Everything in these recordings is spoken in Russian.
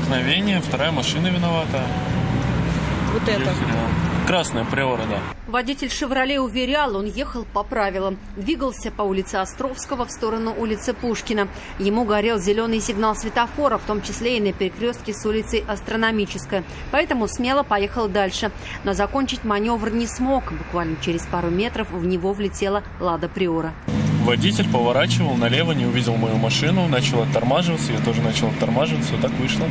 столкновение, вторая машина виновата. Вот это? Красная Приора, да. Водитель «Шевроле» уверял, он ехал по правилам. Двигался по улице Островского в сторону улицы Пушкина. Ему горел зеленый сигнал светофора, в том числе и на перекрестке с улицей Астрономическая. Поэтому смело поехал дальше. Но закончить маневр не смог. Буквально через пару метров в него влетела «Лада Приора». Водитель поворачивал налево, не увидел мою машину, начал оттормаживаться, я тоже начал оттормаживаться, вот так вышло.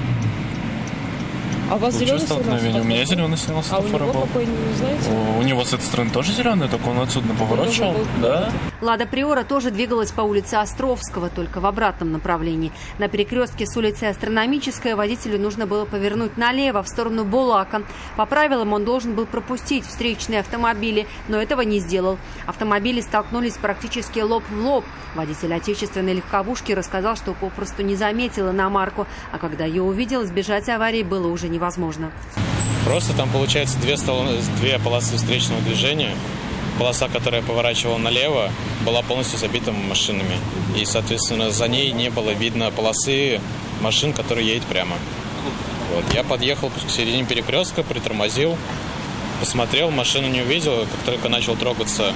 А у вас зеленый столкновение. У меня зеленый сигнал светофора был. Какой, не знаете? У него с этой стороны тоже зеленый, только он отсюда на поворот шел. Да. «Лада Приора» тоже двигалась по улице Островского, только в обратном направлении. На перекрестке с улицей Астрономическая водителю нужно было повернуть налево, в сторону Булака. По правилам он должен был пропустить встречные автомобили, но этого не сделал. Автомобили столкнулись практически лоб в лоб. Водитель отечественной легковушки рассказал, что попросту не заметил иномарку, а когда ее увидел, избежать аварии было уже невозможно. Просто там получается две полосы встречного движения. Полоса, которая поворачивала налево, была полностью забита машинами. И, соответственно, за ней не было видно полосы машин, которые едут прямо. Вот. Я подъехал к середине перекрестка, притормозил, посмотрел, машину не увидел. Как только начал трогаться,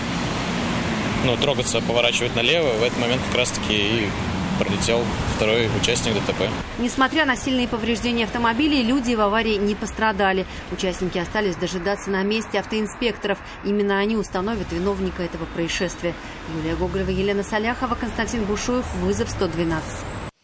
поворачивать налево, в этот момент как раз-таки и пролетел второй участник ДТП. Несмотря на сильные повреждения автомобилей, люди в аварии не пострадали. Участники остались дожидаться на месте автоинспекторов. Именно они установят виновника этого происшествия. Юлия Гоголева, Елена Соляхова, Константин Бушуев. Вызов 112.